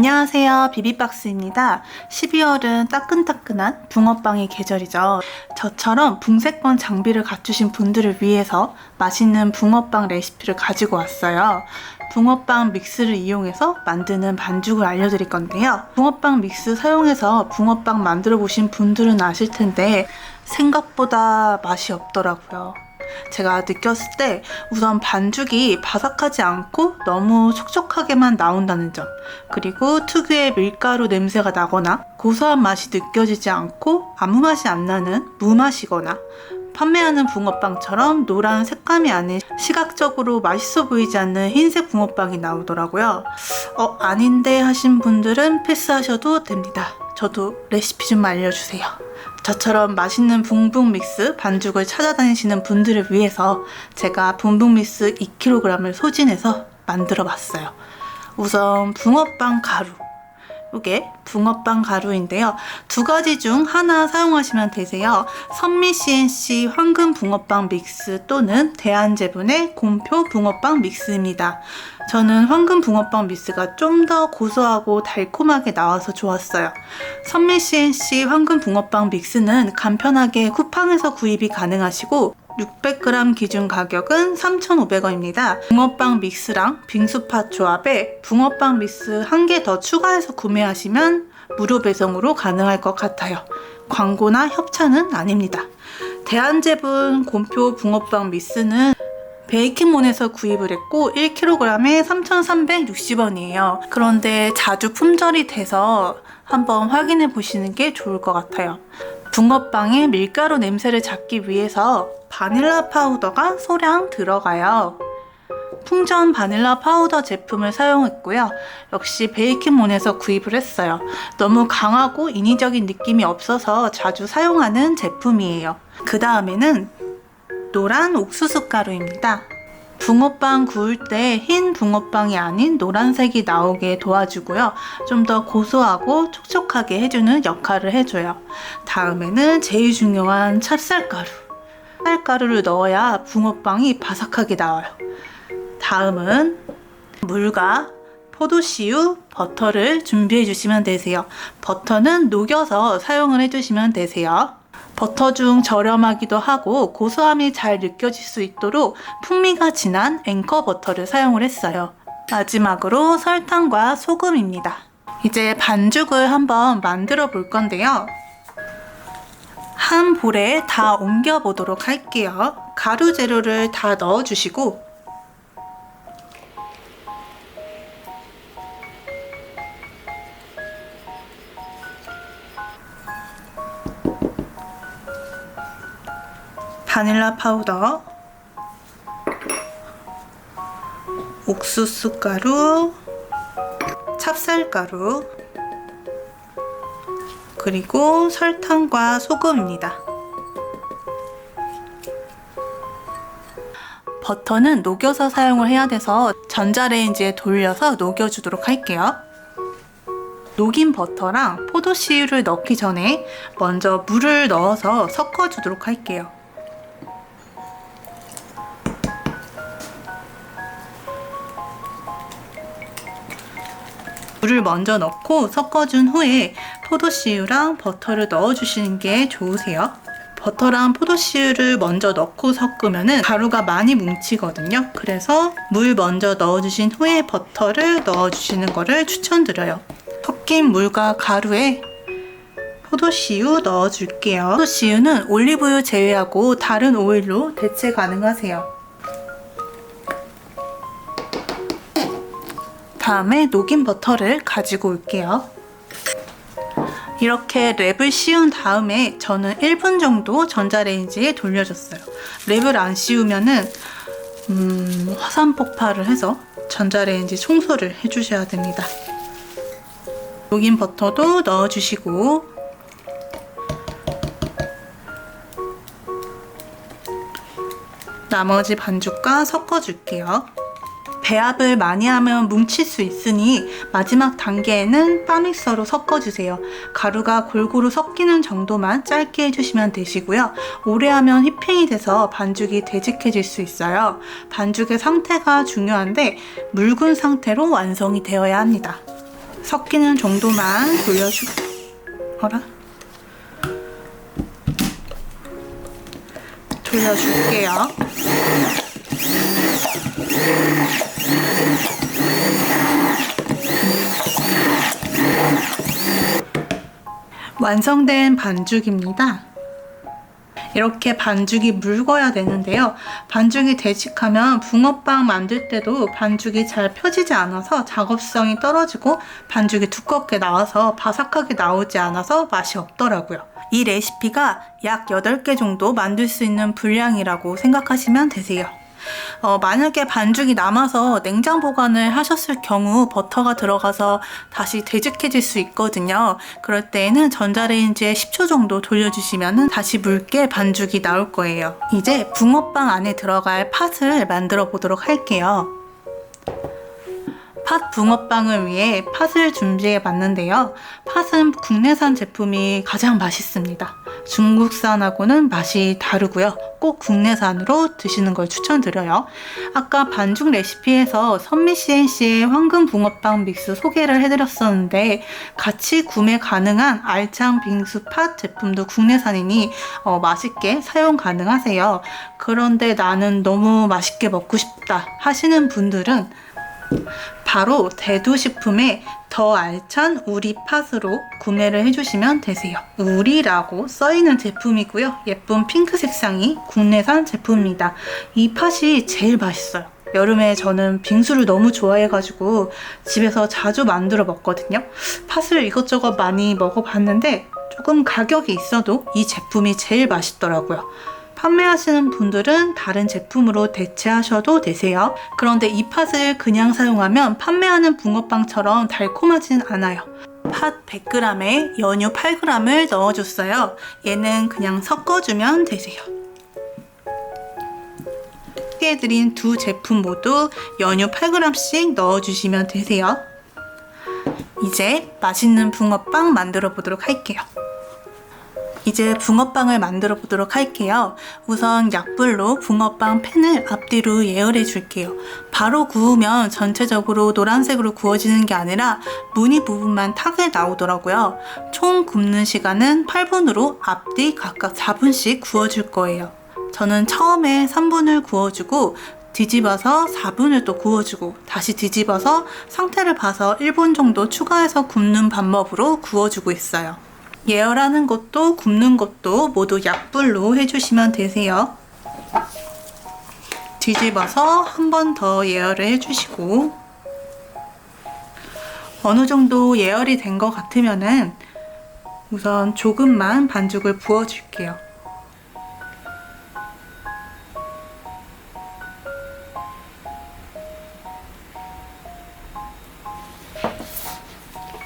안녕하세요, 비비박스입니다. 12월은 따끈따끈한 붕어빵의 계절이죠. 저처럼 붕세권 장비를 갖추신 분들을 위해서 맛있는 붕어빵 레시피를 가지고 왔어요. 붕어빵 믹스를 이용해서 만드는 반죽을 알려드릴 건데요. 붕어빵 믹스 사용해서 붕어빵 만들어 보신 분들은 아실 텐데 생각보다 맛이 없더라고요. 제가 느꼈을 때 우선 반죽이 바삭하지 않고 너무 촉촉하게만 나온다는 점, 그리고 특유의 밀가루 냄새가 나거나 고소한 맛이 느껴지지 않고 아무 맛이 안 나는 무맛이거나 판매하는 붕어빵처럼 노란 색감이 아닌 시각적으로 맛있어 보이지 않는 흰색 붕어빵이 나오더라고요. 아닌데 하신 분들은 패스하셔도 됩니다. 저도 레시피 좀 알려주세요. 저처럼 맛있는 붕붕 믹스 반죽을 찾아다니시는 분들을 위해서 제가 붕붕 믹스 2kg을 소진해서 만들어 봤어요. 우선 붕어빵 가루, 이게 붕어빵 가루인데요. 두 가지 중 하나 사용하시면 되세요. 선미 CNC 황금 붕어빵 믹스 또는 대한제분의 곰표 붕어빵 믹스입니다. 저는 황금 붕어빵 믹스가 좀 더 고소하고 달콤하게 나와서 좋았어요. 선미 CNC 황금 붕어빵 믹스는 간편하게 쿠팡에서 구입이 가능하시고 600g 기준 가격은 3,500원입니다. 붕어빵 믹스랑 빙수팥 조합에 붕어빵 믹스 1개 더 추가해서 구매하시면 무료 배송으로 가능할 것 같아요. 광고나 협찬은 아닙니다. 대한제분 곰표 붕어빵 믹스는 베이킹몬에서 구입을 했고 1kg에 3,360원이에요. 그런데 자주 품절이 돼서 한번 확인해 보시는 게 좋을 것 같아요. 붕어빵의 밀가루 냄새를 잡기 위해서 바닐라 파우더가 소량 들어가요. 풍전 바닐라 파우더 제품을 사용했고요. 역시 베이킹몬에서 구입을 했어요. 너무 강하고 인위적인 느낌이 없어서 자주 사용하는 제품이에요. 그 다음에는 노란 옥수수 가루입니다. 붕어빵 구울 때 흰 붕어빵이 아닌 노란색이 나오게 도와주고요. 좀 더 고소하고 촉촉하게 해주는 역할을 해줘요. 다음에는 제일 중요한 찹쌀가루. 찹쌀가루를 넣어야 붕어빵이 바삭하게 나와요. 다음은 물과 포도씨유, 버터를 준비해 주시면 되세요. 버터는 녹여서 사용을 해주시면 되세요. 버터 중 저렴하기도 하고 고소함이 잘 느껴질 수 있도록 풍미가 진한 앵커 버터를 사용을 했어요. 마지막으로 설탕과 소금입니다. 이제 반죽을 한번 만들어 볼 건데요. 한 볼에 다 옮겨 보도록 할게요. 가루 재료를 다 넣어 주시고 바닐라 파우더, 옥수수 가루, 찹쌀가루, 그리고 설탕과 소금입니다. 버터는 녹여서 사용을 해야 돼서 전자레인지에 돌려서 녹여주도록 할게요. 녹인 버터랑 포도씨유를 넣기 전에 먼저 물을 넣어서 섞어주도록 할게요. 물을 먼저 넣고 섞어준 후에 포도씨유랑 버터를 넣어주시는 게 좋으세요. 버터랑 포도씨유를 먼저 넣고 섞으면 가루가 많이 뭉치거든요. 그래서 물 먼저 넣어주신 후에 버터를 넣어주시는 거를 추천드려요. 섞인 물과 가루에 포도씨유 넣어줄게요. 포도씨유는 올리브유 제외하고 다른 오일로 대체 가능하세요. 다음에 녹인 버터를 가지고 올게요. 이렇게 랩을 씌운 다음에 저는 1분 정도 전자레인지에 돌려줬어요. 랩을 안 씌우면은 화산 폭발을 해서 전자레인지 청소를 해주셔야 됩니다. 녹인 버터도 넣어주시고 나머지 반죽과 섞어줄게요. 배합을 많이 하면 뭉칠 수 있으니 마지막 단계에는 바믹서로 섞어주세요. 가루가 골고루 섞이는 정도만 짧게 해주시면 되시고요. 오래 하면 휘핑이 돼서 반죽이 되직해질 수 있어요. 반죽의 상태가 중요한데 묽은 상태로 완성이 되어야 합니다. 섞이는 정도만 돌려줄게요. 완성된 반죽입니다. 이렇게 반죽이 묽어야 되는데요. 반죽이 되직하면 붕어빵 만들 때도 반죽이 잘 펴지지 않아서 작업성이 떨어지고 반죽이 두껍게 나와서 바삭하게 나오지 않아서 맛이 없더라고요. 이 레시피가 약 8개 정도 만들 수 있는 분량이라고 생각하시면 되세요. 만약에 반죽이 남아서 냉장 보관을 하셨을 경우 버터가 들어가서 다시 되직해질 수 있거든요. 그럴 때에는 전자레인지에 10초 정도 돌려주시면 다시 묽게 반죽이 나올 거예요. 이제 붕어빵 안에 들어갈 팥을 만들어 보도록 할게요. 팥 붕어빵을 위해 팥을 준비해 봤는데요. 팥은 국내산 제품이 가장 맛있습니다. 중국산하고는 맛이 다르고요. 꼭 국내산으로 드시는 걸 추천드려요. 아까 반죽 레시피에서 선미CNC의 황금 붕어빵 믹스 소개를 해드렸었는데 같이 구매 가능한 알창 빙수 팥 제품도 국내산이니 맛있게 사용 가능하세요. 그런데 나는 너무 맛있게 먹고 싶다 하시는 분들은 바로 대두식품의 더 알찬 우리 팥으로 구매를 해주시면 되세요. 우리라고 써있는 제품이고요. 예쁜 핑크 색상이 국내산 제품입니다. 이 팥이 제일 맛있어요. 여름에 저는 빙수를 너무 좋아해가지고 집에서 자주 만들어 먹거든요. 팥을 이것저것 많이 먹어봤는데 조금 가격이 있어도 이 제품이 제일 맛있더라고요. 판매하시는 분들은 다른 제품으로 대체하셔도 되세요. 그런데 이 팥을 그냥 사용하면 판매하는 붕어빵처럼 달콤하진 않아요. 팥 100g에 연유 8g을 넣어줬어요. 얘는 그냥 섞어주면 되세요. 소개해드린 두 제품 모두 연유 8g씩 넣어주시면 되세요. 이제 맛있는 붕어빵 만들어 보도록 할게요. 이제 붕어빵을 만들어 보도록 할게요. 우선 약불로 붕어빵 팬을 앞뒤로 예열해 줄게요. 바로 구우면 전체적으로 노란색으로 구워지는 게 아니라 무늬 부분만 타게 나오더라고요. 총 굽는 시간은 8분으로 앞뒤 각각 4분씩 구워줄 거예요. 저는 처음에 3분을 구워주고 뒤집어서 4분을 또 구워주고 다시 뒤집어서 상태를 봐서 1분 정도 추가해서 굽는 방법으로 구워주고 있어요. 예열하는 것도 굽는 것도 모두 약불로 해주시면 되세요. 뒤집어서 한 번 더 예열을 해주시고 어느 정도 예열이 된 것 같으면은 우선 조금만 반죽을 부어줄게요.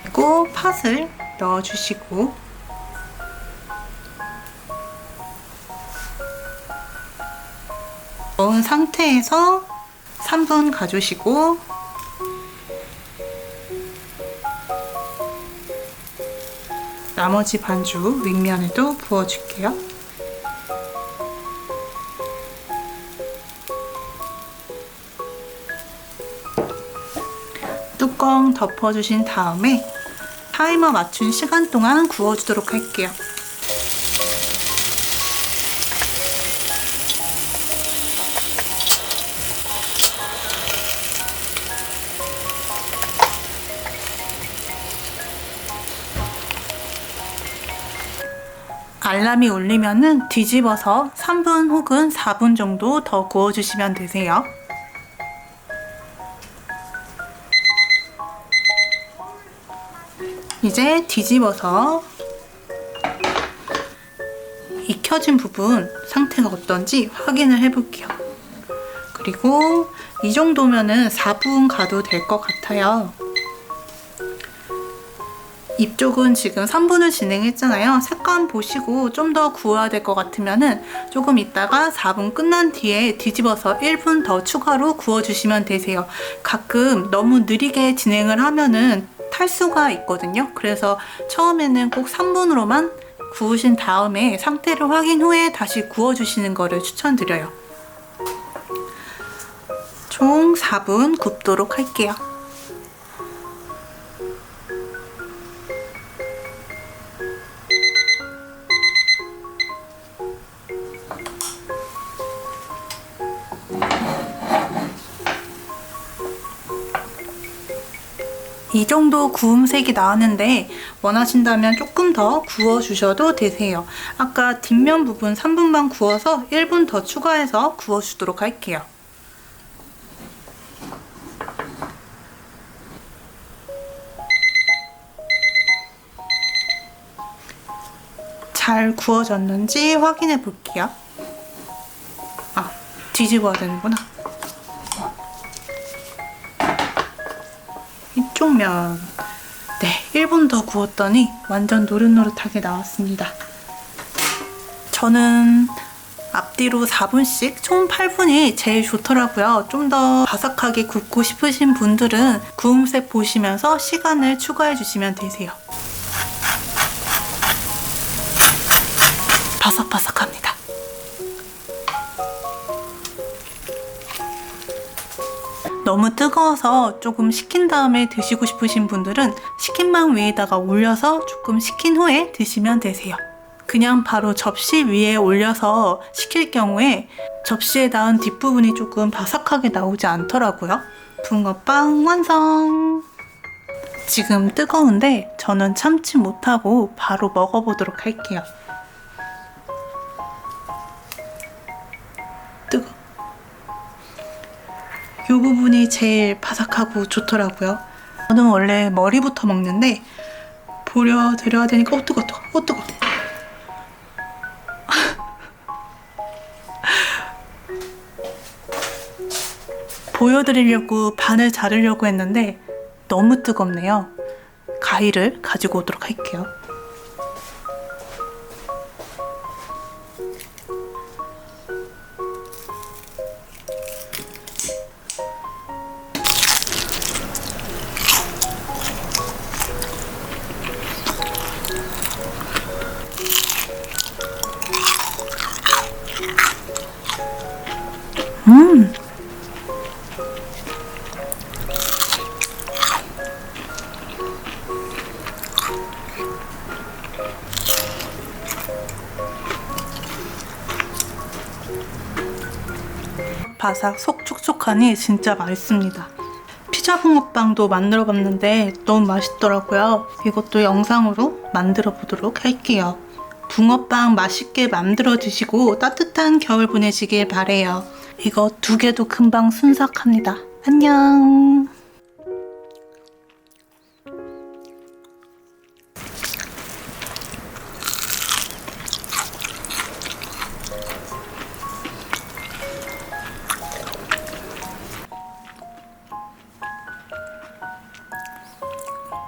그리고 팥을 넣어주시고 넣은 상태에서 3분 가주시고 나머지 반죽 윗면에도 부어줄게요. 뚜껑 덮어주신 다음에 타이머 맞춘 시간 동안 구워주도록 할게요. 알람이 울리면은 뒤집어서 3분 혹은 4분 정도 더 구워주시면 되세요. 이제 뒤집어서 익혀진 부분 상태가 어떤지 확인을 해볼게요. 그리고 이 정도면은 4분 가도 될 것 같아요. 이쪽은 지금 3분을 진행했잖아요. 색감 보시고 좀 더 구워야 될 것 같으면은 조금 있다가 4분 끝난 뒤에 뒤집어서 1분 더 추가로 구워주시면 되세요. 가끔 너무 느리게 진행을 하면은 탈수가 있거든요. 그래서 처음에는 꼭 3분으로만 구우신 다음에 상태를 확인 후에 다시 구워주시는 거를 추천드려요. 총 4분 굽도록 할게요. 이 정도 구움색이 나왔는데 원하신다면 조금 더 구워주셔도 되세요. 아까 뒷면 부분 3분만 구워서 1분 더 추가해서 구워주도록 할게요. 잘 구워졌는지 확인해 볼게요. 아, 뒤집어야 되는구나. 이쪽 면. 네, 1분 더 구웠더니 완전 노릇노릇하게 나왔습니다. 저는 앞뒤로 4분씩 총 8분이 제일 좋더라고요. 좀 더 바삭하게 굽고 싶으신 분들은 구움색 보시면서 시간을 추가해 주시면 되세요. 바삭바삭합니다. 너무 뜨거워서 조금 식힌 다음에 드시고 싶으신 분들은 식힌망 위에다가 올려서 조금 식힌 후에 드시면 되세요. 그냥 바로 접시 위에 올려서 식힐 경우에 접시에 닿은 뒷부분이 조금 바삭하게 나오지 않더라고요. 붕어빵 완성! 지금 뜨거운데 저는 참지 못하고 바로 먹어보도록 할게요. 이 부분이 제일 바삭하고 좋더라고요. 저는 원래 머리부터 먹는데 보여드려야 되니까 뜨거. 보여드리려고 반을 자르려고 했는데 너무 뜨겁네요. 가위를 가지고 오도록 할게요. 바삭 속 촉촉하니 진짜 맛있습니다. 피자 붕어빵도 만들어 봤는데 너무 맛있더라고요. 이것도 영상으로 만들어 보도록 할게요. 붕어빵 맛있게 만들어 드시고 따뜻한 겨울 보내시길 바래요. 이거 2개도 금방 순삭합니다. 안녕.